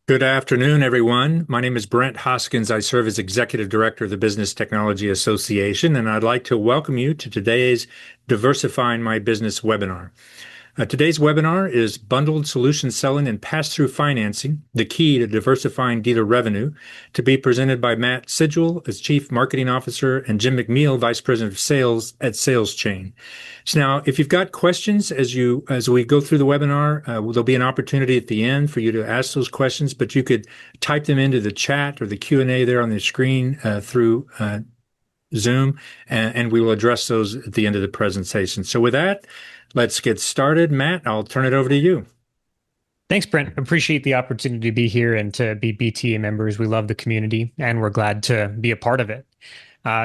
Good afternoon, everyone. My name is Brent Hoskins. I serve as Executive Director of the Business Technology Association, and I'd like to welcome you to today's Diversifying My Business webinar. Today's webinar is Bundled Solution Selling and Pass-Through Financing, the Key to Diversifying Dealer Revenue, to be presented by Matt Sidgel as Chief Marketing Officer and Jim McNeil, Vice President of Sales at SalesChain. So now, if you've got questions as we go through the webinar, there'll be an opportunity at the end for you to ask those questions, but you could type them into the chat or the Q&A there on the screen through Zoom, and we will address those at the end of the presentation. So with that, let's get started. Matt, I'll turn it over to you. Thanks, Brent. Appreciate the opportunity to be here and to be BTA members. We love the community and we're glad to be a part of it.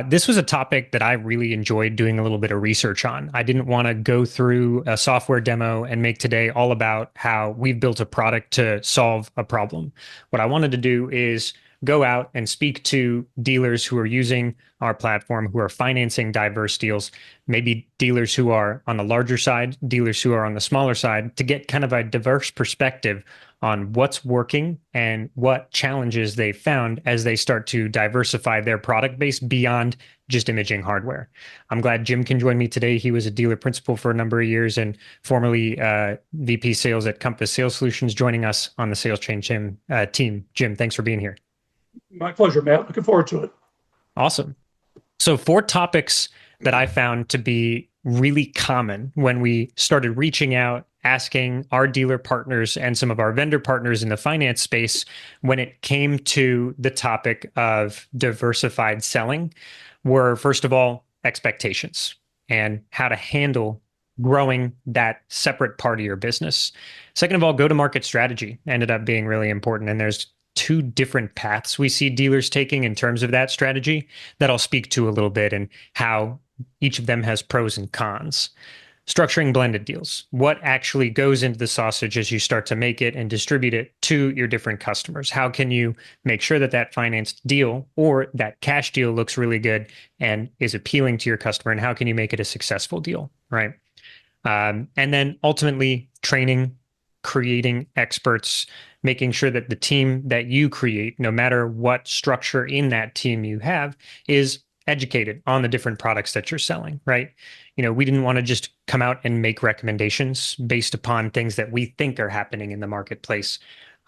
This was a topic that I really enjoyed doing a little bit of research on. I didn't want to go through a software demo and make today all about how we've built a product to solve a problem. What I wanted to do is go out and speak to dealers who are using our platform, who are financing diverse deals, maybe dealers who are on the larger side, dealers who are on the smaller side, to get kind of a diverse perspective on what's working and what challenges they found as they start to diversify their product base beyond just imaging hardware. I'm glad Jim can join me today. He was a dealer principal for a number of years and formerly VP sales at Compass Sales Solutions, joining us on the SalesChain team. Jim, thanks for being here. My pleasure, Matt. Looking forward to it. Awesome. So 4 topics that I found to be really common when we started reaching out, asking our dealer partners and some of our vendor partners in the finance space when it came to the topic of diversified selling were, first of all, expectations and how to handle growing that separate part of your business. Second of all, go-to-market strategy ended up being really important. And there's 2 different paths we see dealers taking in terms of that strategy that I'll speak to a little bit and how each of them has pros and cons. Structuring blended deals. What actually goes into the sausage as you start to make it and distribute it to your different customers? How can you make sure that that financed deal or that cash deal looks really good and is appealing to your customer? And how can you make it a successful deal, right? And then ultimately training, creating experts, making sure that the team that you create, no matter what structure in that team you have, is educated on the different products that you're selling, right? You know, we didn't want to just come out and make recommendations based upon things that we think are happening in the marketplace.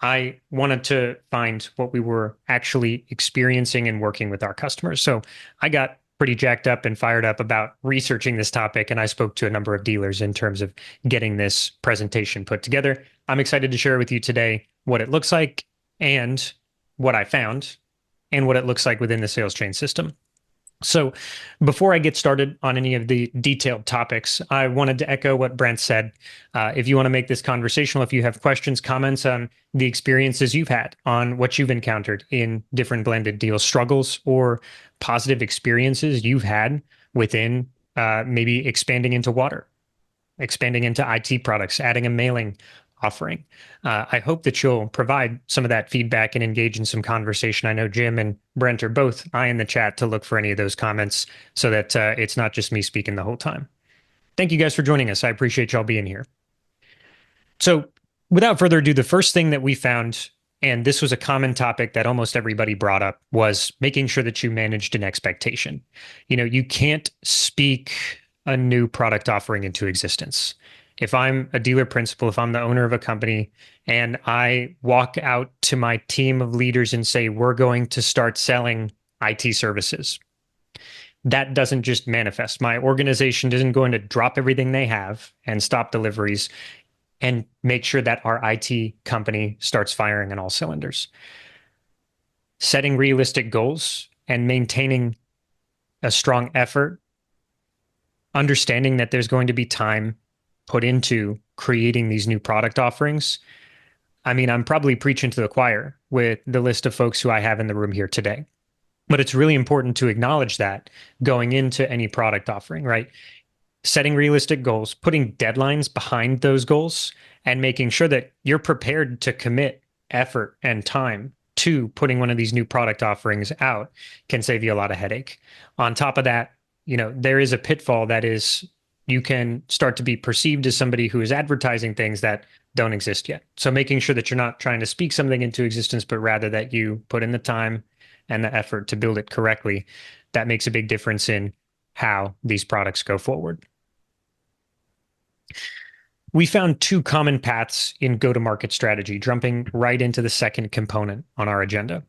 I wanted to find what we were actually experiencing and working with our customers. So I got pretty jacked up and fired up about researching this topic, and I spoke to a number of dealers in terms of getting this presentation put together. I'm excited to share with you today what it looks like and what I found and what it looks like within the SalesChain system. So before I get started on any of the detailed topics, I wanted to echo what Brent said. If you want to make this conversational, if you have questions, comments on the experiences you've had, on what you've encountered in different blended deal struggles or positive experiences you've had within maybe expanding into water, expanding into IT products, adding a mailing offering. I hope that you'll provide some of that feedback and engage in some conversation. I know Jim and Brent are both eyeing the chat to look for any of those comments so that it's not just me speaking the whole time. Thank you guys for joining us. I appreciate y'all being here. So without further ado, the first thing that we found, and this was a common topic that almost everybody brought up, was making sure that you managed an expectation. You know, you can't speak a new product offering into existence. If I'm a dealer principal, if I'm the owner of a company and I walk out to my team of leaders and say, we're going to start selling IT services, that doesn't just manifest. My organization isn't going to drop everything they have and stop deliveries and make sure that our IT company starts firing on all cylinders. Setting realistic goals and maintaining a strong effort, understanding that there's going to be time put into creating these new product offerings. I mean, I'm probably preaching to the choir with the list of folks who I have in the room here today, but it's really important to acknowledge that going into any product offering, right? Setting realistic goals, putting deadlines behind those goals, and making sure that you're prepared to commit effort and time to putting one of these new product offerings out can save you a lot of headache. On top of that, you know, there is a pitfall that is you can start to be perceived as somebody who is advertising things that don't exist yet. So making sure that you're not trying to speak something into existence, but rather that you put in the time and the effort to build it correctly, that makes a big difference in how these products go forward. We found two common paths in go-to-market strategy, jumping right into the second component on our agenda.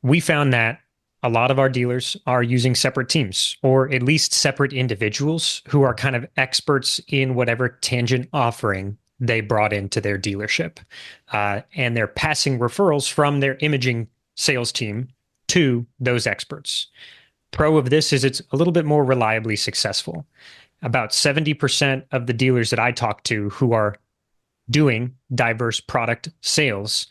We found that a lot of our dealers are using separate teams, or at least separate individuals who are kind of experts in whatever tangent offering they brought into their dealership. And they're passing referrals from their imaging sales team to those experts. Pro of this is it's a little bit more reliably successful. About 70% of the dealers that I talk to who are doing diverse product sales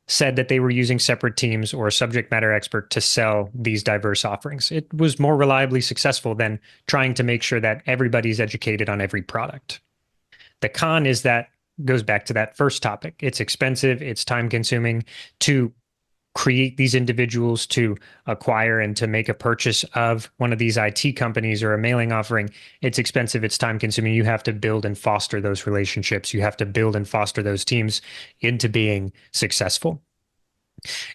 said that they were using separate teams or a subject matter expert to sell these diverse offerings. It was more reliably successful than trying to make sure that everybody's educated on every product. The con is that goes back to that first topic. It's expensive, it's time consuming to create these individuals to acquire and to make a purchase of one of these IT companies or a mailing offering. It's expensive, it's time consuming. You have to build and foster those relationships. You have to build and foster those teams into being successful.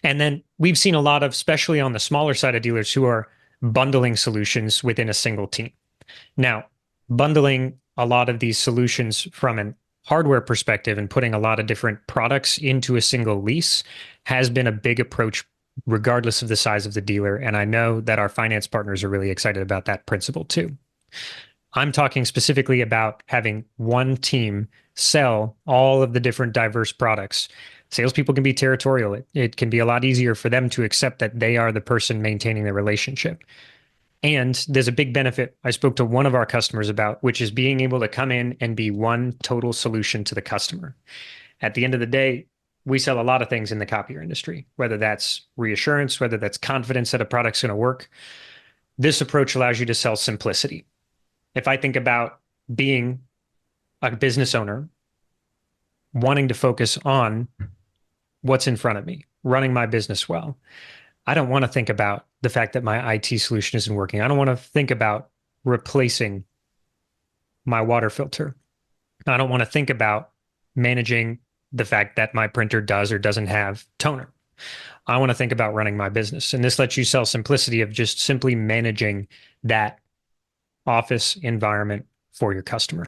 And then we've seen a lot of, especially on the smaller side of dealers, who are bundling solutions within a single team. Now, bundling a lot of these solutions from an hardware perspective and putting a lot of different products into a single lease has been a big approach regardless of the size of the dealer. And I know that our finance partners are really excited about that principle too. I'm talking specifically about having one team sell all of the different diverse products. Salespeople can be territorial. It can be a lot easier for them to accept that they are the person maintaining the relationship. And there's a big benefit I spoke to one of our customers about, which is being able to come in and be one total solution to the customer. At the end of the day, we sell a lot of things in the copier industry, whether that's reassurance, whether that's confidence that a product's going to work. This approach allows you to sell simplicity. If I think about being a business owner, wanting to focus on what's in front of me, running my business well, I don't want to think about the fact that my IT solution isn't working. I don't want to think about replacing my water filter. I don't want to think about managing the fact that my printer does or doesn't have toner. I want to think about running my business. And this lets you sell simplicity of just simply managing that office environment for your customer.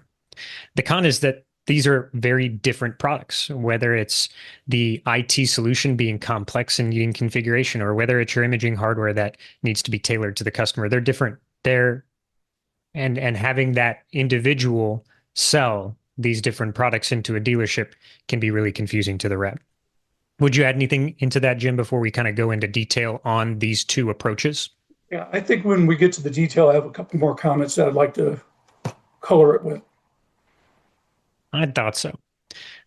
The con is that these are very different products, whether it's the IT solution being complex and needing configuration, or whether it's your imaging hardware that needs to be tailored to the customer. They're different. And having that individual sell these different products into a dealership can be really confusing to the rep. Would you add anything into that, Jim, before we kind of go into detail on these two approaches? Yeah, I think when we get to the detail, I have a couple more comments that I'd like to color it with. I thought so.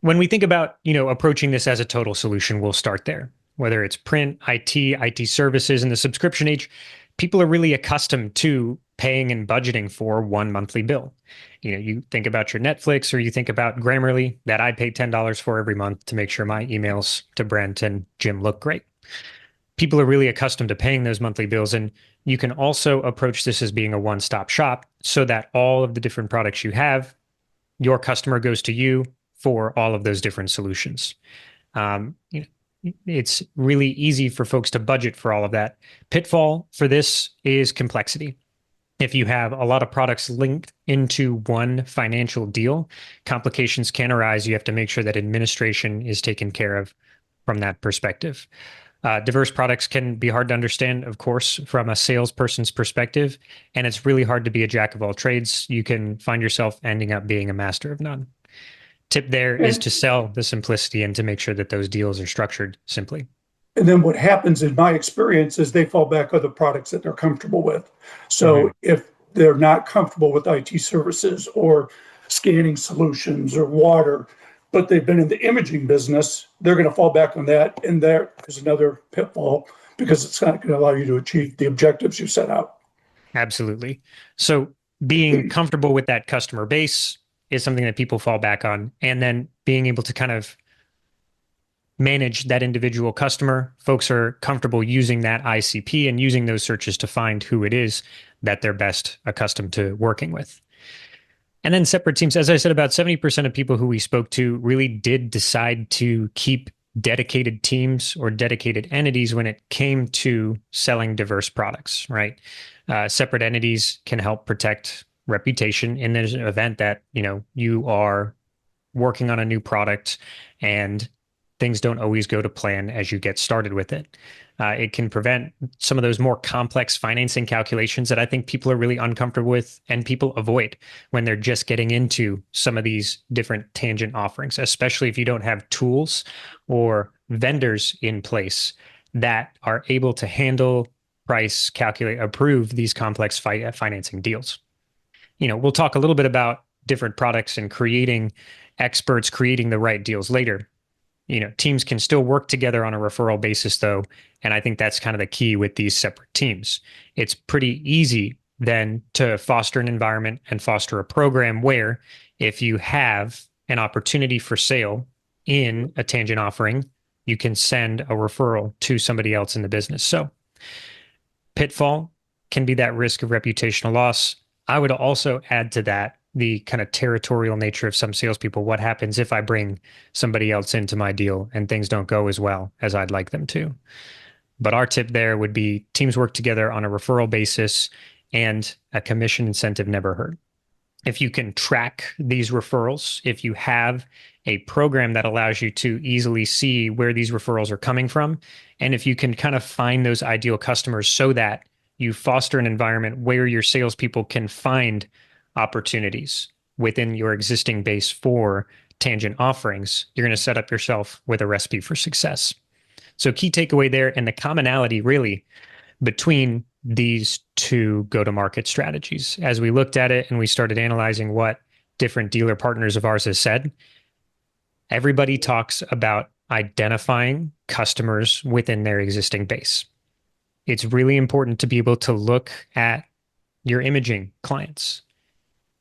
When we think about, approaching this as a total solution, we'll start there. Whether it's print, IT services, in the subscription age, people are really accustomed to paying and budgeting for one monthly bill. You think about your Netflix, or you think about Grammarly that I pay $10 for every month to make sure my emails to Brent and Jim look great. People are really accustomed to paying those monthly bills, and you can also approach this as being a one-stop shop so that all of the different products you have, your customer goes to you for all of those different solutions. It's really easy for folks to budget for all of that. Pitfall for this is complexity. If you have a lot of products linked into one financial deal, complications can arise. You have to make sure that administration is taken care of from that perspective. Diverse products can be hard to understand, of course, from a salesperson's perspective, and it's really hard to be a jack of all trades. You can find yourself ending up being a master of none. Tip there is to sell the simplicity and to make sure that those deals are structured simply. And then what happens in my experience is they fall back on the products that they're comfortable with. So if they're not comfortable with IT services or scanning solutions or water, but they've been in the imaging business, they're going to fall back on that. And there is another pitfall because it's not going to allow you to achieve the objectives you set out. Absolutely. So being comfortable with that customer base is something that people fall back on. And then being able to kind of manage that individual customer, folks are comfortable using that ICP and using those searches to find who it is that they're best accustomed to working with. And then separate teams, as I said, about 70% of people who we spoke to really did decide to keep dedicated teams or dedicated entities when it came to selling diverse products, right? Separate entities can help protect reputation in the event that, you are working on a new product and things don't always go to plan as you get started with it. It can prevent some of those more complex financing calculations that I think people are really uncomfortable with and people avoid when they're just getting into some of these different tangent offerings, especially if you don't have tools or vendors in place that are able to handle, price, calculate, approve these complex financing deals. We'll talk a little bit about different products and creating experts, creating the right deals later. Teams can still work together on a referral basis, though. And I think that's kind of the key with these separate teams. It's pretty easy then to foster an environment and foster a program where if you have an opportunity for sale in a tangent offering, you can send a referral to somebody else in the business. So pitfall can be that risk of reputational loss. I would also add to that the kind of territorial nature of some salespeople. What happens if I bring somebody else into my deal and things don't go as well as I'd like them to? But our tip there would be teams work together on a referral basis and a commission incentive never hurt. If you can track these referrals, if you have a program that allows you to easily see where these referrals are coming from, and if you can kind of find those ideal customers so that you foster an environment where your salespeople can find opportunities within your existing base for tangent offerings, you're going to set up yourself with a recipe for success. So key takeaway there, and the commonality really between these two go-to-market strategies. As we looked at it and we started analyzing what different dealer partners of ours has said, everybody talks about identifying customers within their existing base. It's really important to be able to look at your imaging clients,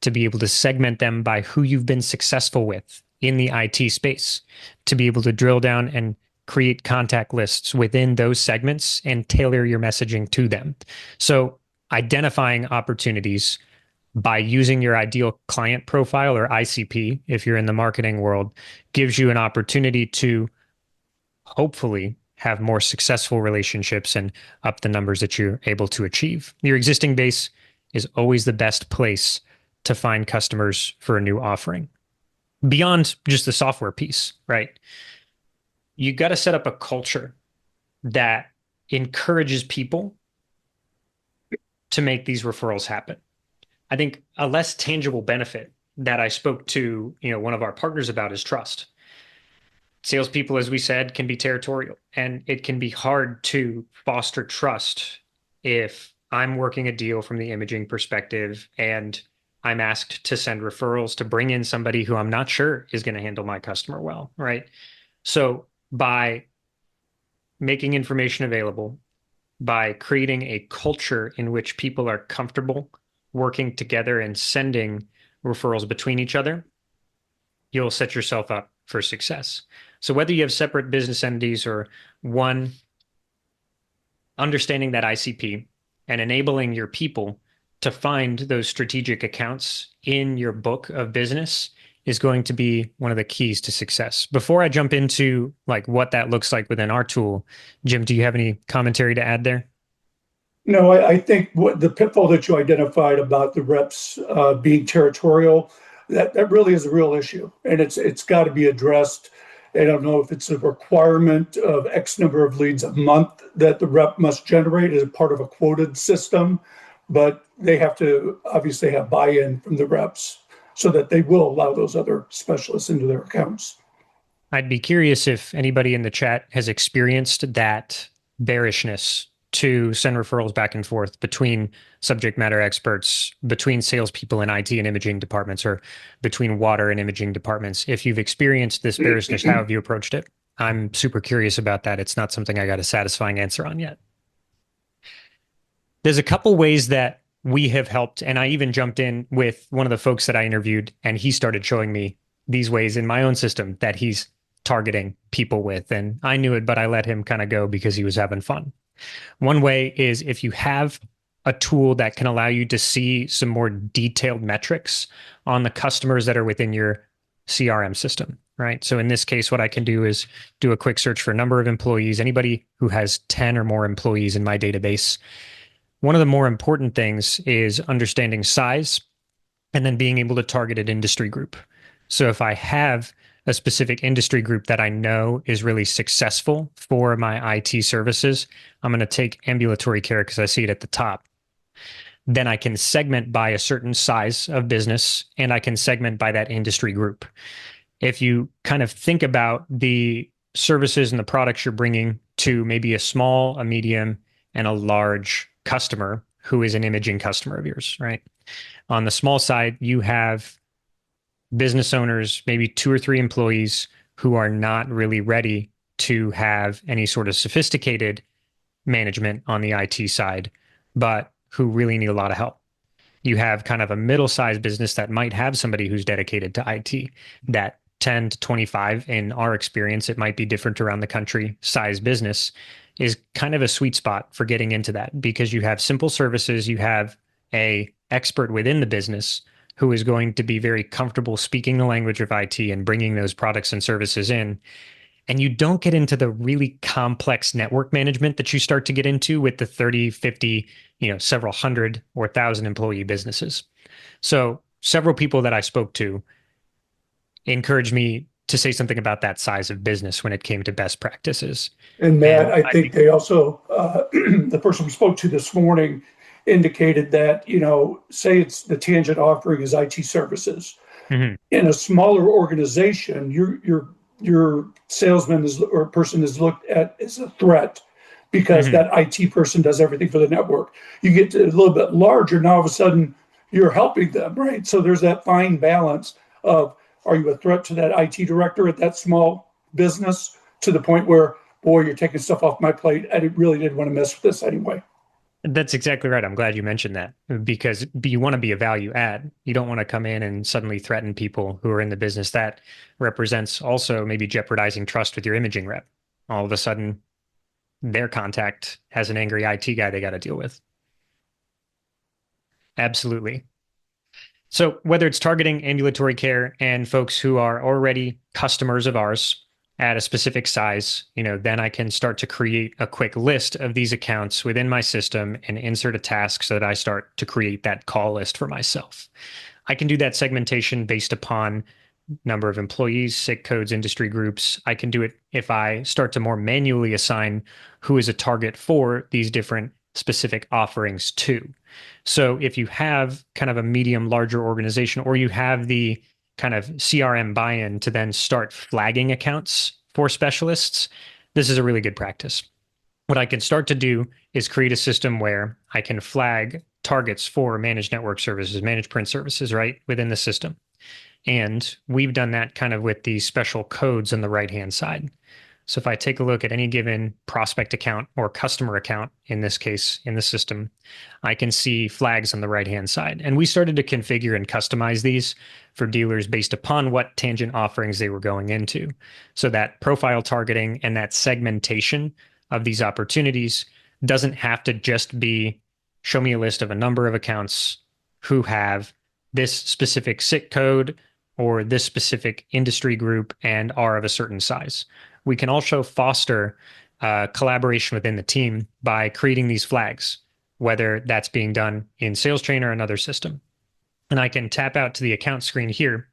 to be able to segment them by who you've been successful with in the IT space, to be able to drill down and create contact lists within those segments and tailor your messaging to them. So identifying opportunities by using your ideal client profile, or ICP, if you're in the marketing world, gives you an opportunity to hopefully have more successful relationships and up the numbers that you're able to achieve. Your existing base is always the best place to find customers for a new offering. Beyond just the software piece, right? You got to set up a culture that encourages people to make these referrals happen. I think a less tangible benefit that I spoke to, one of our partners about is trust. Salespeople, as we said, can be territorial, and it can be hard to foster trust if I'm working a deal from the imaging perspective and I'm asked to send referrals to bring in somebody who I'm not sure is going to handle my customer well, right? So by making information available, by creating a culture in which people are comfortable working together and sending referrals between each other, you'll set yourself up for success. So whether you have separate business entities or one, understanding that ICP and enabling your people to find those strategic accounts in your book of business is going to be one of the keys to success. Before I jump into what that looks like within our tool, Jim, do you have any commentary to add there? No, I think what the pitfall that you identified about the reps being territorial, that really is a real issue, and it's got to be addressed. I don't know if it's a requirement of X number of leads a month that the rep must generate as part of a quoted system, but they have to obviously have buy-in from the reps so that they will allow those other specialists into their accounts. I'd be curious if anybody in the chat has experienced that bearishness to send referrals back and forth between subject matter experts, between salespeople in IT and imaging departments, or between water and imaging departments. If you've experienced this bearishness, how have you approached it? I'm super curious about that. It's not something I got a satisfying answer on yet. There's a couple ways that we have helped, and I even jumped in with one of the folks that I interviewed, and he started showing me these ways in my own system that he's targeting people with. And I knew it, but I let him kind of go because he was having fun. One way is if you have a tool that can allow you to see some more detailed metrics on the customers that are within your CRM system, right? So in this case, what I can do is do a quick search for number of employees, anybody who has 10 or more employees in my database. One of the more important things is understanding size and then being able to target an industry group. So if I have a specific industry group that I know is really successful for my IT services, I'm going to take ambulatory care because I see it at the top. Then I can segment by a certain size of business and I can segment by that industry group. If you kind of think about the services and the products you're bringing to maybe a small, a medium, and a large customer who is an imaging customer of yours, right? On the small side, you have business owners, maybe 2 or 3 employees who are not really ready to have any sort of sophisticated management on the IT side, but who really need a lot of help. You have kind of a middle-sized business that might have somebody who's dedicated to IT. That 10 to 25, in our experience, it might be different around the country, size business is kind of a sweet spot for getting into that because you have simple services, you have a expert within the business who is going to be very comfortable speaking the language of IT and bringing those products and services in. And you don't get into the really complex network management that you start to get into with the 30, 50, several hundred or 1,000 employee businesses. So several people that I spoke to encouraged me to say something about that size of business when it came to best practices. And Matt, I think they also, the person we spoke to this morning indicated that, say it's the Tangent offering is IT services. Mm-hmm. In a smaller organization, your salesman or person is looked at as a threat because Mm-hmm. that IT person does everything for the network. You get to a little bit larger, now all of a sudden you're helping them, right? So there's that fine balance of, are you a threat to that IT director at that small business to the point where, boy, you're taking stuff off my plate. I really didn't want to mess with this anyway. That's exactly right. I'm glad you mentioned that because you want to be a value add. You don't want to come in and suddenly threaten people who are in the business. That represents also maybe jeopardizing trust with your imaging rep. All of a sudden, their contact has an angry IT guy they got to deal with. Absolutely. So whether it's targeting ambulatory care and folks who are already customers of ours at a specific size, then I can start to create a quick list of these accounts within my system and insert a task so that I start to create that call list for myself. I can do that segmentation based upon number of employees, SIC codes, industry groups. I can do it if I start to more manually assign who is a target for these different specific offerings too. So if you have kind of a medium, larger organization, or you have the kind of CRM buy-in to then start flagging accounts for specialists, this is a really good practice. What I can start to do is create a system where I can flag targets for managed network services, managed print services, right, within the system. And we've done that kind of with these special codes on the right-hand side. So if I take a look at any given prospect account or customer account, in this case, in the system, I can see flags on the right-hand side. And we started to configure and customize these for dealers based upon what Tangent offerings they were going into. So that profile targeting and that segmentation of these opportunities doesn't have to just be, show me a list of a number of accounts who have this specific SIC code or this specific industry group and are of a certain size. We can also foster collaboration within the team by creating these flags, whether that's being done in SalesTrain or another system. And I can tap out to the account screen here.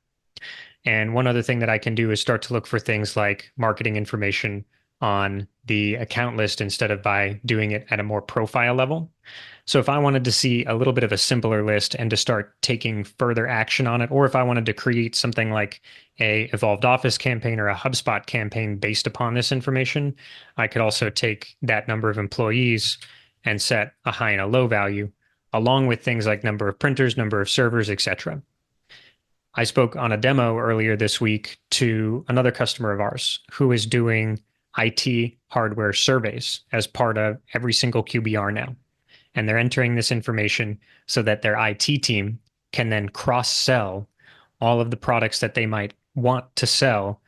And one other thing that I can do is start to look for things like marketing information on the account list instead of by doing it at a more profile level. So if I wanted to see a little bit of a simpler list and to start taking further action on it, or if I wanted to create something like a Evolved Office campaign or a HubSpot campaign based upon this information, I could also take that number of employees and set a high and a low value, along with things like number of printers, number of servers, etc. I spoke on a demo earlier this week to another customer of ours who is doing IT hardware surveys as part of every single QBR now. And they're entering this information so that their IT team can then cross-sell all of the products that they might want to sell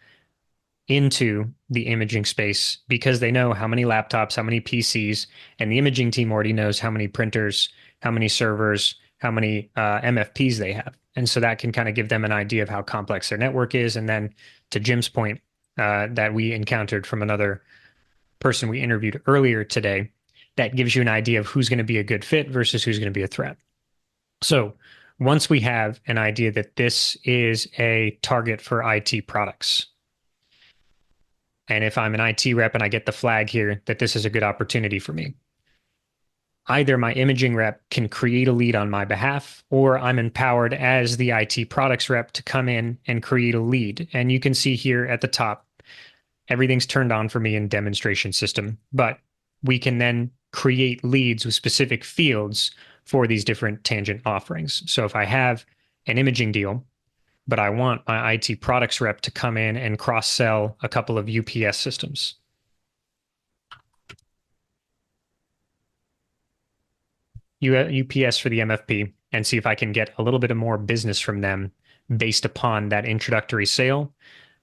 into the imaging space because they know how many laptops, how many PCs, and the imaging team already knows how many printers how many servers, how many MFPs they have. And so that can kind of give them an idea of how complex their network is. And then to Jim's point that we encountered from another person we interviewed earlier today, that gives you an idea of who's going to be a good fit versus who's going to be a threat. So once we have an idea that this is a target for IT products, and if I'm an IT rep and I get the flag here that this is a good opportunity for me, either my imaging rep can create a lead on my behalf, or I'm empowered as the IT products rep to come in and create a lead. And you can see here at the top, everything's turned on for me in demonstration system, but we can then create leads with specific fields for these different tangent offerings. So if I have an imaging deal, but I want my IT products rep to come in and cross-sell a couple of UPS systems. UPS for the MFP, and see if I can get a little bit of more business from them based upon that introductory sale.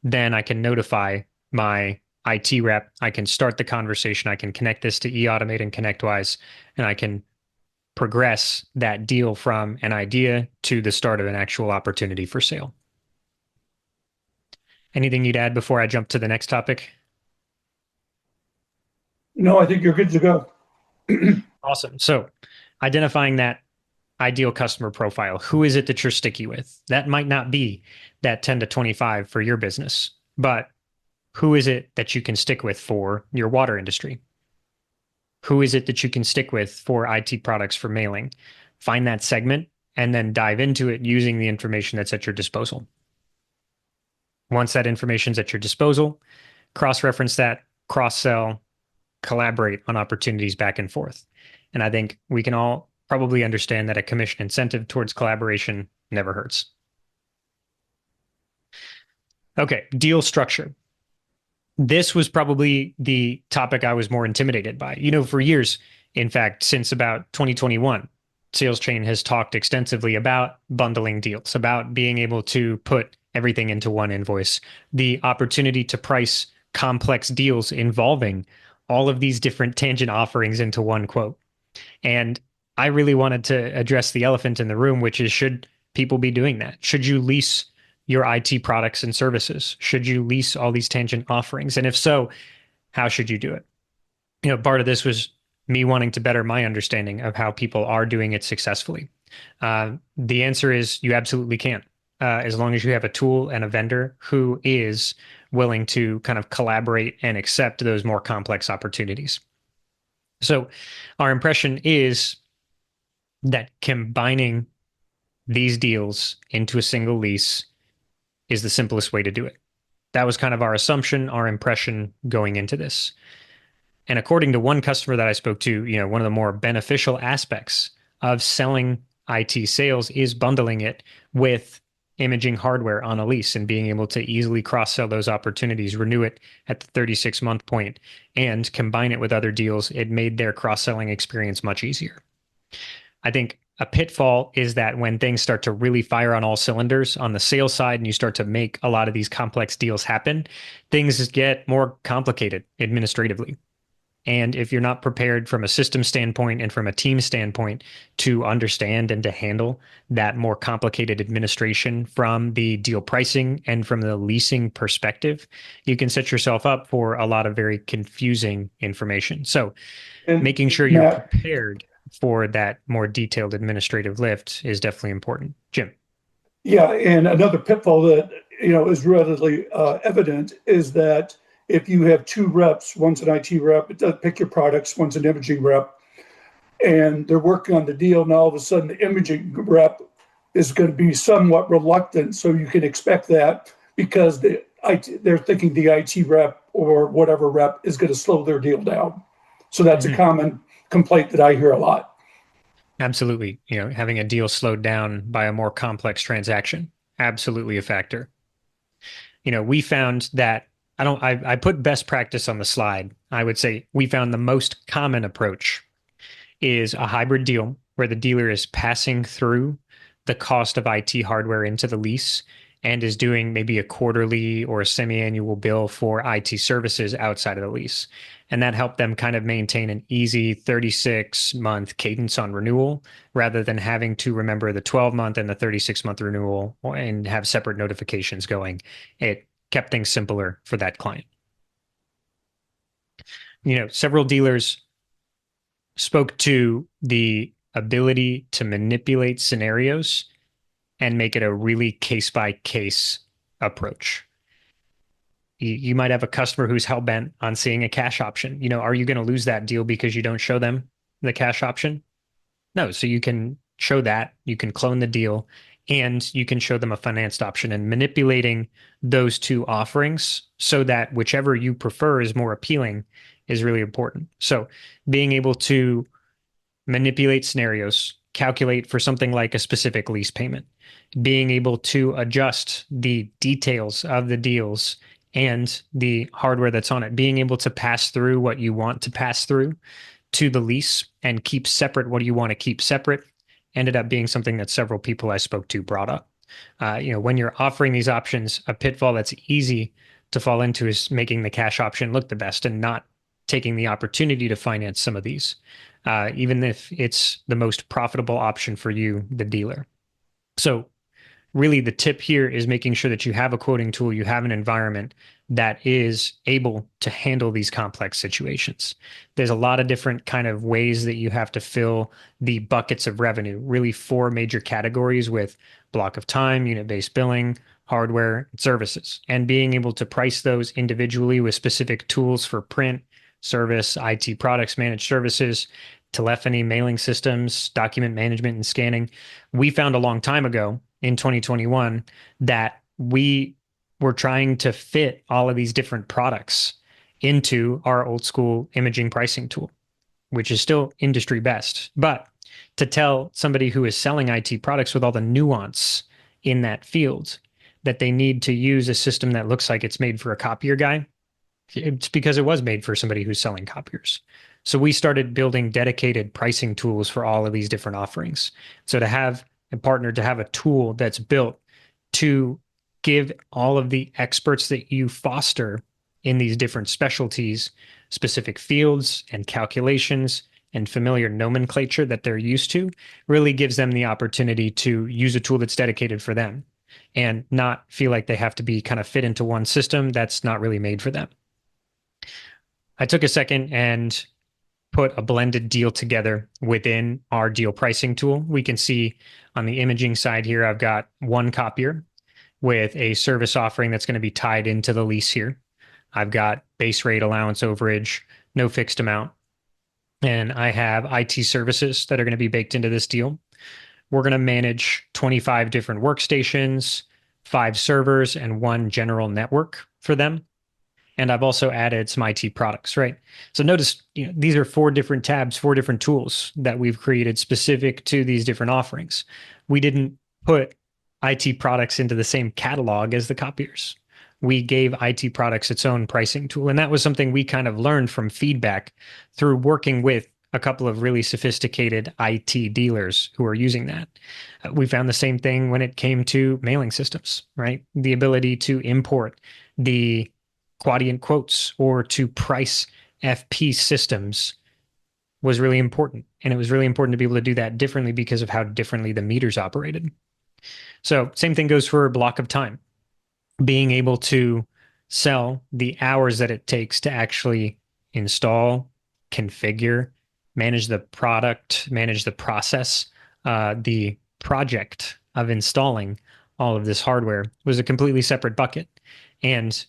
Then I can notify my IT rep. I can start the conversation. I can connect this to eAutomate and ConnectWise, and I can progress that deal from an idea to the start of an actual opportunity for sale. Anything you'd add before I jump to the next topic? No, I think you're good to go. Awesome. So identifying that ideal customer profile, who is it that you're sticky with? That might not be that 10 to 25 for your business, but who is it that you can stick with for your water industry? Who is it that you can stick with for IT products for mailing? Find that segment and then dive into it using the information that's at your disposal. Once that information's at your disposal, cross-reference that, cross-sell, collaborate on opportunities back and forth. And I think we can all probably understand that a commission incentive towards collaboration never hurts. Okay, deal structure. This was probably the topic I was more intimidated by. For years, in fact, since about 2021, SalesChain has talked extensively about bundling deals, about being able to put everything into one invoice, the opportunity to price complex deals involving all of these different tangent offerings into one quote. And I really wanted to address the elephant in the room, which is, should people be doing that? Should you lease your IT products and services? Should you lease all these tangent offerings? And if so, how should you do it? Part of this was me wanting to better my understanding of how people are doing it successfully. The answer is you absolutely can, as long as you have a tool and a vendor who is willing to kind of collaborate and accept those more complex opportunities. So our impression is that combining these deals into a single lease is the simplest way to do it. That was kind of our assumption, our impression going into this. And according to one customer that I spoke to, one of the more beneficial aspects of selling IT sales is bundling it with imaging hardware on a lease and being able to easily cross-sell those opportunities, renew it at the 36-month point, and combine it with other deals. It made their cross-selling experience much easier. I think a pitfall is that when things start to really fire on all cylinders on the sales side and you start to make a lot of these complex deals happen, things get more complicated administratively. And if you're not prepared from a system standpoint and from a team standpoint to understand and to handle that more complicated administration from the deal pricing and from the leasing perspective, you can set yourself up for a lot of very confusing information. So making sure you're prepared for that more detailed administrative lift is definitely important. Jim. Yeah, and another pitfall that is readily evident is that if you have two reps, one's an IT rep, it does pick your products, one's an imaging rep, and they're working on the deal, and all of a sudden the imaging rep is going to be somewhat reluctant. So you can expect that because they're thinking the IT rep or whatever rep is going to slow their deal down. So that's a common complaint that I hear a lot. Absolutely. Having a deal slowed down by a more complex transaction, absolutely a factor. We found that I put best practice on the slide. I would say we found the most common approach is a hybrid deal where the dealer is passing through the cost of IT hardware into the lease and is doing maybe a quarterly or a semi-annual bill for IT services outside of the lease. And that helped them kind of maintain an easy 36-month cadence on renewal rather than having to remember the 12-month and the 36-month renewal and have separate notifications going. It kept things simpler for that client. Several dealers spoke to the ability to manipulate scenarios and make it a really case-by-case approach. You might have a customer who's hell-bent on seeing a cash option. Are you going to lose that deal because you don't show them the cash option? No. So you can show that, you can clone the deal, and you can show them a financed option, and manipulating those two offerings so that whichever you prefer is more appealing is really important. So being able to manipulate scenarios, calculate for something like a specific lease payment, being able to adjust the details of the deals and the hardware that's on it, being able to pass through what you want to pass through to the lease and keep separate what you want to keep separate, ended up being something that several people I spoke to brought up. When you're offering these options, a pitfall that's easy to fall into is making the cash option look the best and not taking the opportunity to finance some of these, even if it's the most profitable option for you, the dealer. So really the tip here is making sure that you have a quoting tool, you have an environment that is able to handle these complex situations. There's a lot of different kind of ways that you have to fill the buckets of revenue, really 4 major categories with block of time, unit-based billing, hardware, and services, and being able to price those individually with specific tools for print, service, IT products, managed services, telephony, mailing systems, document management, and scanning. We found a long time ago in 2021 that we were trying to fit all of these different products into our old school imaging pricing tool, which is still industry best. But to tell somebody who is selling IT products with all the nuance in that field that they need to use a system that looks like it's made for a copier guy, it's because it was made for somebody who's selling copiers. So we started building dedicated pricing tools for all of these different offerings. So to have a partner, to have a tool that's built to give all of the experts that you foster in these different specialties, specific fields and calculations and familiar nomenclature that they're used to, really gives them the opportunity to use a tool that's dedicated for them and not feel like they have to be kind of fit into one system that's not really made for them. I took a second and put a blended deal together within our deal pricing tool. We can see on the imaging side here, I've got one copier with a service offering that's going to be tied into the lease here. I've got base rate, allowance, overage, no fixed amount. And I have IT services that are going to be baked into this deal. We're going to manage 25 different workstations, 5 servers, and 1 general network for them. And I've also added some IT products, right? So notice, these are 4 different tabs, 4 different tools that we've created specific to these different offerings. We didn't put IT products into the same catalog as the copiers. We gave IT products its own pricing tool. And that was something we kind of learned from feedback through working with a couple of really sophisticated IT dealers who are using that. We found the same thing when it came to mailing systems, right? The ability to import the Quadient quotes or to price FP systems was really important. And it was really important to be able to do that differently because of how differently the meters operated. So same thing goes for a block of time. Being able to sell the hours that it takes to actually install, configure, manage the product, manage the process, the project of installing all of this hardware was a completely separate bucket. And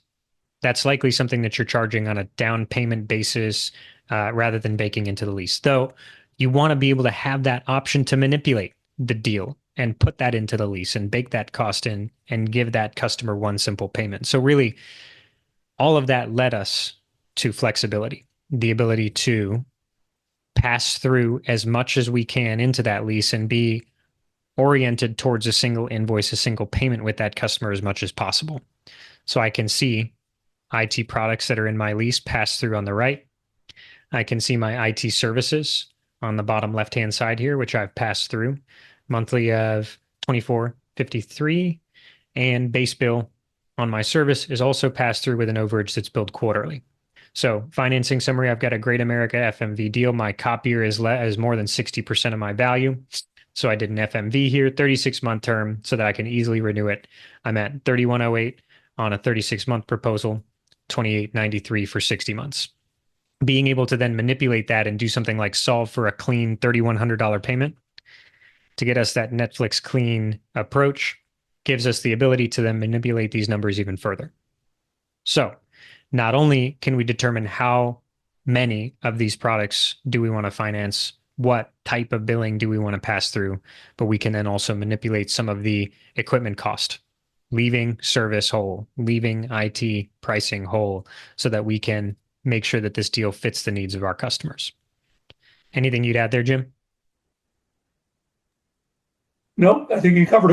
that's likely something that you're charging on a down payment basis rather than baking into the lease. Though you want to be able to have that option to manipulate the deal and put that into the lease and bake that cost in and give that customer one simple payment. So really, all of that led us to flexibility, the ability to pass through as much as we can into that lease and be oriented towards a single invoice, a single payment with that customer as much as possible. So I can see IT products that are in my lease pass through on the right. I can see my IT services on the bottom left-hand side here, which I've passed through monthly of $24.53 and base bill on my service is also passed through with an overage that's billed quarterly. So financing summary, I've got a Great America FMV deal. My copier is more than 60% of my value. So I did an FMV here, 36-month term, so that I can easily renew it. I'm at 3108 on a 36-month proposal, 2893 for 60 months. Being able to then manipulate that and do something like solve for a clean $3,100 payment to get us that Netflix clean approach gives us the ability to then manipulate these numbers even further. So not only can we determine how many of these products do we want to finance, what type of billing do we want to pass through, but we can then also manipulate some of the equipment cost, leaving service whole, leaving IT pricing whole, so that we can make sure that this deal fits the needs of our customers. Anything you'd add there, Jim? No, I think you covered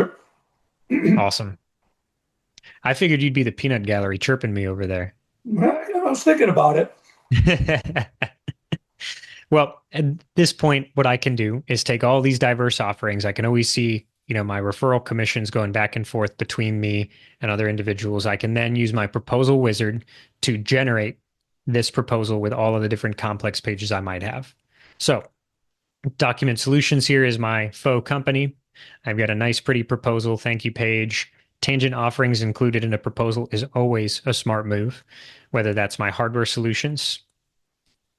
it. Awesome. I figured you'd be the peanut gallery chirping me over there. I was thinking about it. Well, at this point, what I can do is take all these diverse offerings. I can always see, my referral commissions going back and forth between me and other individuals. I can then use my proposal wizard to generate this proposal with all of the different complex pages I might have. So Document Solutions here is my faux company. I've got a nice, pretty proposal thank you page. Tangent offerings included in a proposal is always a smart move, whether that's my hardware solutions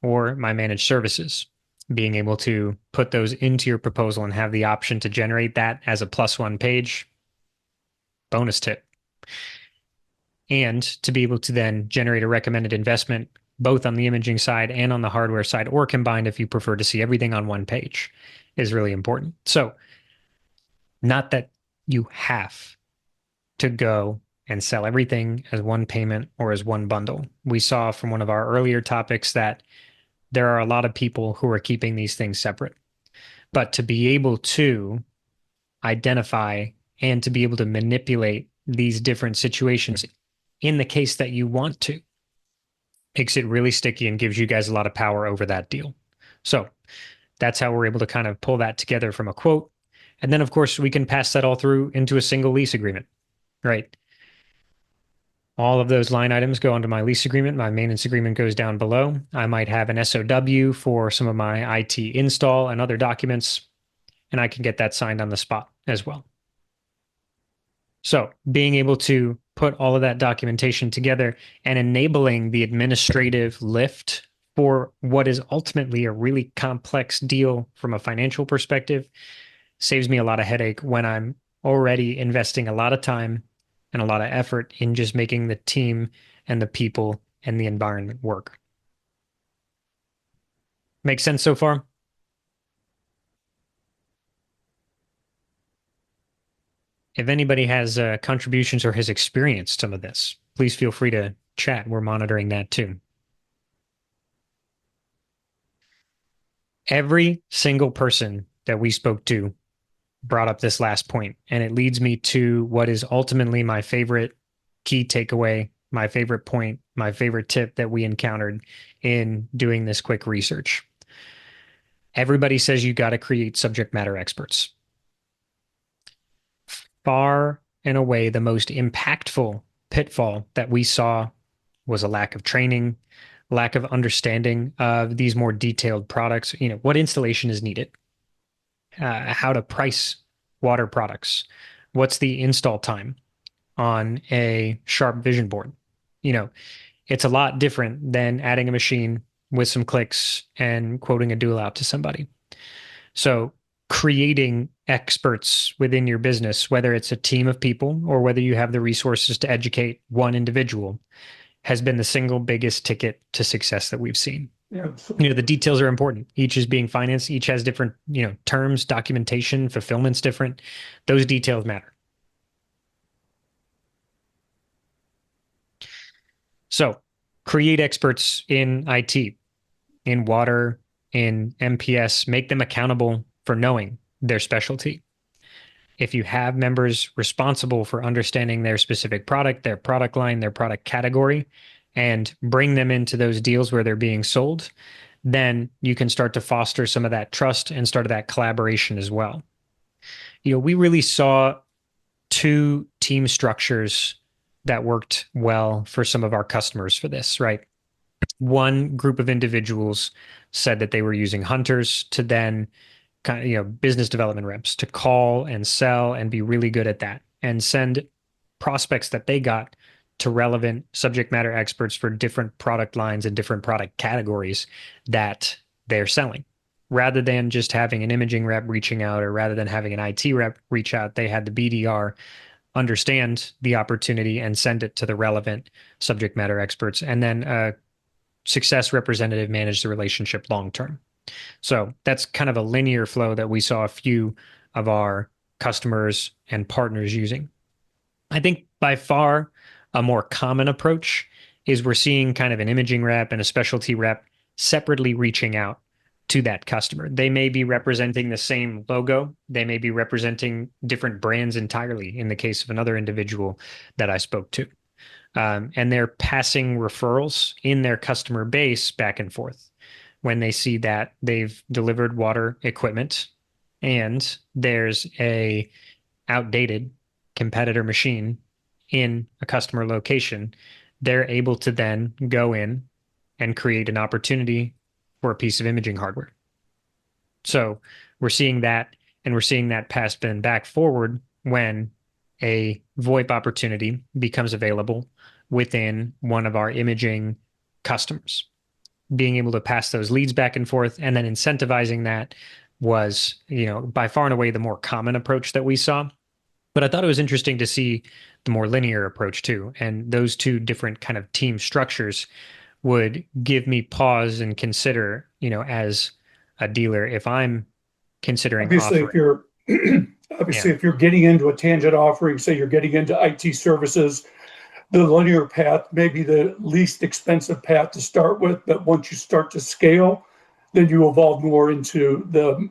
or my managed services. Being able to put those into your proposal and have the option to generate that as a +1 page, bonus tip. And to be able to then generate a recommended investment both on the imaging side and on the hardware side, or combined if you prefer to see everything on one page, is really important. So not that you have to go and sell everything as one payment or as one bundle. We saw from one of our earlier topics that there are a lot of people who are keeping these things separate. But to be able to identify and to be able to manipulate these different situations in the case that you want to makes it really sticky and gives you guys a lot of power over that deal. So that's how we're able to kind of pull that together from a quote. And then, of course, we can pass that all through into a single lease agreement, right? All of those line items go onto my lease agreement. My maintenance agreement goes down below. I might have an SOW for some of my IT install and other documents, and I can get that signed on the spot as well. So being able to put all of that documentation together and enabling the administrative lift for what is ultimately a really complex deal from a financial perspective saves me a lot of headache when I'm already investing a lot of time and a lot of effort in just making the team and the people and the environment work. Make sense so far? If anybody has contributions or has experienced some of this, please feel free to chat. We're monitoring that too. Every single person that we spoke to brought up this last point, and it leads me to what is ultimately my favorite key takeaway, my favorite point, my favorite tip that we encountered in doing this quick research. Everybody says you got to create subject matter experts. Far and away, the most impactful pitfall that we saw was a lack of training, lack of understanding of these more detailed products. What installation is needed, how to price water products, what's the install time on a Sharp Vision board. It's a lot different than adding a machine with some clicks and quoting a dual out to somebody. So creating experts within your business, whether it's a team of people or whether you have the resources to educate one individual, has been the single biggest ticket to success that we've seen. Yeah. The details are important. Each is being financed. Each has different, terms, documentation, fulfillment's different. Those details matter. So create experts in IT, in water, in MPS, make them accountable for knowing their specialty. If you have members responsible for understanding their specific product, their product line, their product category, and bring them into those deals where they're being sold, then you can start to foster some of that trust and start that collaboration as well. We really saw two team structures that worked well for some of our customers for this, right? One group of individuals said that they were using hunters to then kind of, business development reps to call and sell and be really good at that and send prospects that they got to relevant subject matter experts for different product lines and different product categories that they're selling. Rather than just having an imaging rep reaching out, or rather than having an IT rep reach out, they had the BDR understand the opportunity and send it to the relevant subject matter experts. And then a success representative manage the relationship long term. So that's kind of a linear flow that we saw a few of our customers and partners using. I think by far a more common approach is we're seeing kind of an imaging rep and a specialty rep separately reaching out to that customer. They may be representing the same logo. They may be representing different brands entirely in the case of another individual that I spoke to. And they're passing referrals in their customer base back and forth when they see that they've delivered water equipment and there's a outdated competitor machine in a customer location. They're able to then go in and create an opportunity for a piece of imaging hardware. So we're seeing that, and we're seeing that pass then back forward when a VoIP opportunity becomes available within one of our imaging customers. Being able to pass those leads back and forth and then incentivizing that was, by far and away the more common approach that we saw. But I thought it was interesting to see the more linear approach too. And those two different kind of team structures would give me pause and consider, as a dealer, if I'm considering Obviously, offering. if you're getting into a tangent offering, say you're getting into IT services, the linear path may be the least expensive path to start with, but once you start to scale, then you evolve more into the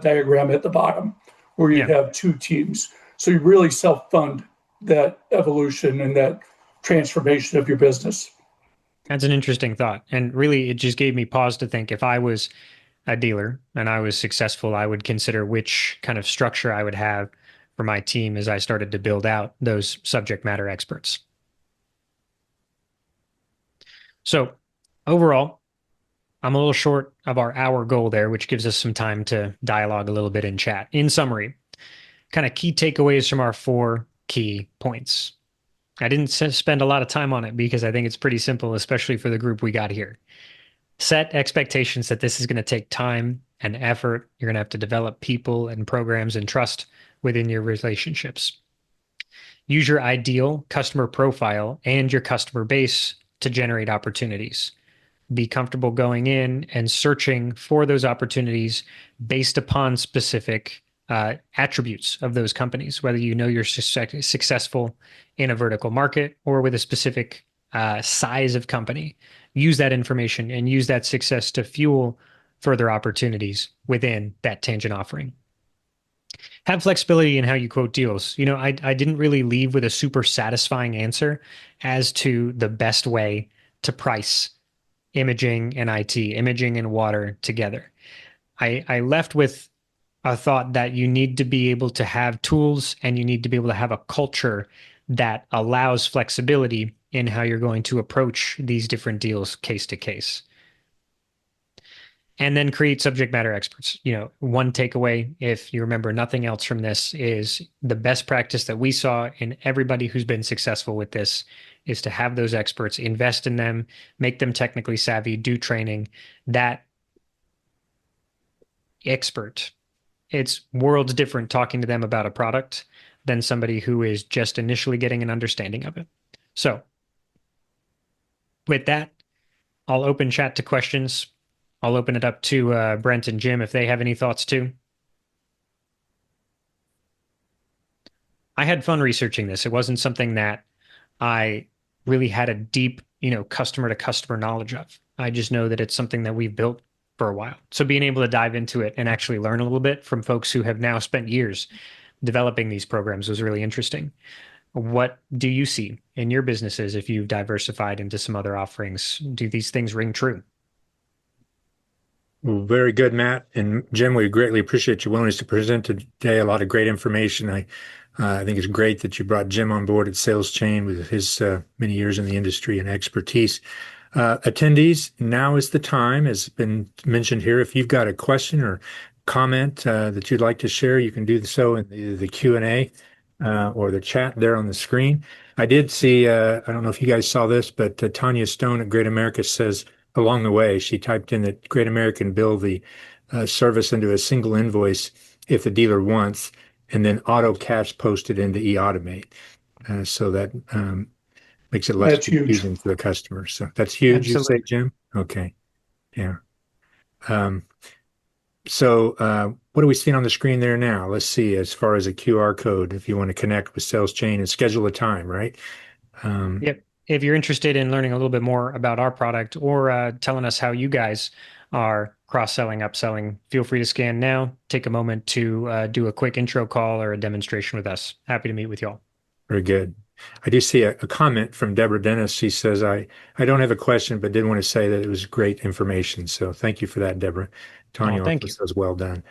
diagram at the bottom, where you have two teams. So you really self-fund that evolution and that transformation of your business. That's an interesting thought. And really, it just gave me pause to think if I was a dealer and I was successful, I would consider which kind of structure I would have for my team as I started to build out those subject matter experts. So overall, I'm a little short of our hour goal there, which gives us some time to dialogue a little bit in chat. In summary, kind of key takeaways from our 4 key points. I didn't spend a lot of time on it because I think it's pretty simple, especially for the group we got here. Set expectations that this is going to take time and effort. You're going to have to develop people and programs and trust within your relationships. Use your ideal customer profile and your customer base to generate opportunities. Be comfortable going in and searching for those opportunities based upon specific attributes of those companies, whether you're successful in a vertical market or with a specific size of company. Use that information and use that success to fuel further opportunities within that tangent offering. Have flexibility in how you quote deals. I didn't really leave with a super satisfying answer as to the best way to price imaging and IT, imaging and water together. I left with a thought that you need to be able to have tools and you need to be able to have a culture that allows flexibility in how you're going to approach these different deals case to case. And then create subject matter experts. One takeaway, if you remember nothing else from this, is the best practice that we saw in everybody who's been successful with this is to have those experts, invest in them, make them technically savvy, do training. That expert, it's worlds different talking to them about a product than somebody who is just initially getting an understanding of it. So with that, I'll open chat to questions. I'll open it up to Brent and Jim if they have any thoughts too. I had fun researching this. It wasn't something that I really had a deep, customer to customer knowledge of. I just know that it's something that we've built for a while. So being able to dive into it and actually learn a little bit from folks who have now spent years developing these programs was really interesting. What do you see in your businesses if you've diversified into some other offerings? Do these things ring true? Well, very good, Matt. And Jim, we greatly appreciate your willingness to present today. A lot of great information. I I think it's great that you brought Jim on board at Sales Chain with his many years in the industry and expertise. Attendees, now is the time, as been mentioned here. If you've got a question or comment that you'd like to share, you can do so in the Q&A or the chat there on the screen. I did see, I don't know if you guys saw this, but Tanya Stone at Great America says along the way, she typed in that Great American bill the service into a single invoice if the dealer wants, and then auto cash posted into eAutomate. So that makes it less That's huge. confusing for the customer. So that's huge, you say, Absolutely. Jim? Okay. Yeah. So what are we seeing on the screen there now? Let's see, as far as a QR code, if you want to connect with Sales Chain and schedule a time, right? Yep. If you're interested in learning a little bit more about our product or telling us how you guys are cross-selling, upselling, feel free to scan now. Take a moment to do a quick intro call or a demonstration with us. Happy to meet with y'all. Very good. I do see a comment from Deborah Dennis. She says, I don't have a question, but did want to say that it was great information. So thank you for that, Deborah. Tanya Oh, thank also you. says, well done.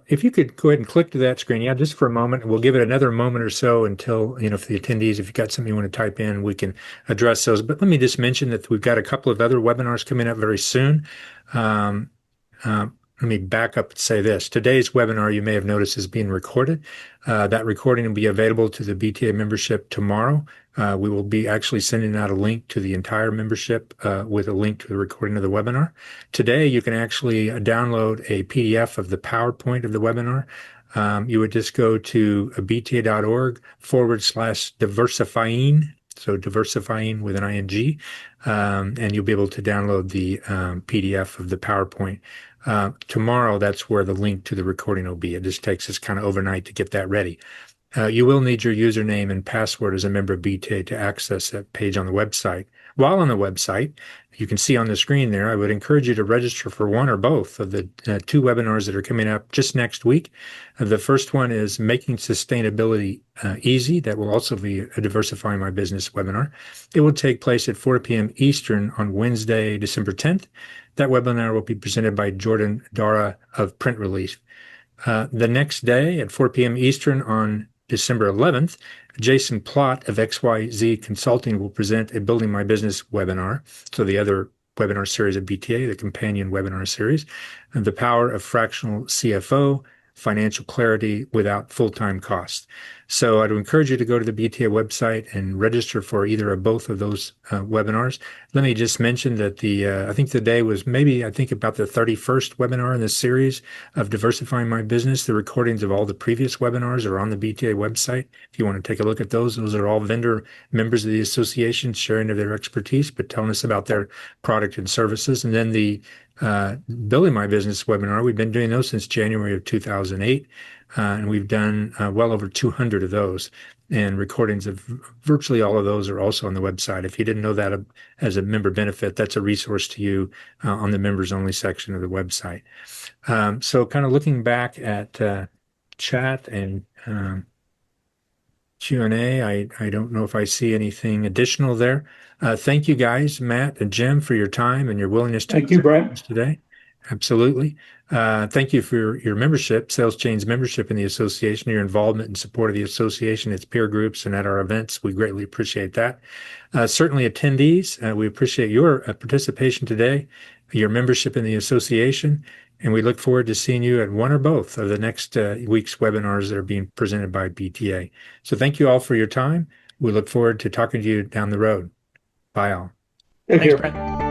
If you could go ahead and click to that screen, yeah, just for a moment, we'll give it another moment or so until, for the attendees, if you've got something you want to type in, we can address those. But let me just mention that we've got a couple of other webinars coming up very soon. Let me back up and say this. Today's webinar, you may have noticed, is being recorded. That recording will be available to the BTA membership tomorrow. We will be actually sending out a link to the entire membership with a link to the recording of the webinar. Today, you can actually download a PDF of the PowerPoint of the webinar. You would just go to bta.org/diversifying, so diversifying with an ING, and you'll be able to download the PDF of the PowerPoint. Tomorrow, that's where the link to the recording will be. It just takes us kind of overnight to get that ready. You will need your username and password as a member of BTA to access that page on the website. While on the website, you can see on the screen there, I would encourage you to register for one or both of the two webinars that are coming up just next week. The first one is Making Sustainability Easy. That will also be a Diversifying My Business webinar. It will take place at 4 p.m. Eastern on Wednesday, December 10th. That webinar will be presented by Jordan Dara of Print Relief. The next day at 4 p.m. Eastern on December 11th, Jason Plott of XYZ Consulting will present a Building My Business webinar. So the other webinar series of BTA, the companion webinar series, The Power of Fractional CFO, Financial Clarity Without Full-Time Costs. So I'd encourage you to go to the BTA website and register for either or both of those webinars. Let me just mention that I think the day was about the 31st webinar in this series of Diversifying My Business. The recordings of all the previous webinars are on the BTA website. If you want to take a look at those are all vendor members of the association sharing of their expertise, but telling us about their product and services. And then the Building My Business webinar, we've been doing those since January of 2008. And we've done well over 200 of those, and recordings of virtually all of those are also on the website. If you didn't know that as a member benefit, that's a resource to you on the members only section of the website. So kind of looking back at chat and Q&A, I don't know if I see anything additional there. Thank you guys, Matt and Jim, for your time and your willingness to Thank you, Brent. today. Absolutely. Thank you for your membership, Sales Chain's membership in the association, your involvement and support of the association, its peer groups, and at our events. We greatly appreciate that. Certainly attendees, we appreciate your participation today, your membership in the association, and we look forward to seeing you at one or both of the next week's webinars that are being presented by BTA. So thank you all for your time. We look forward to talking to you down the road. Bye all. Take Thanks, care. Brent.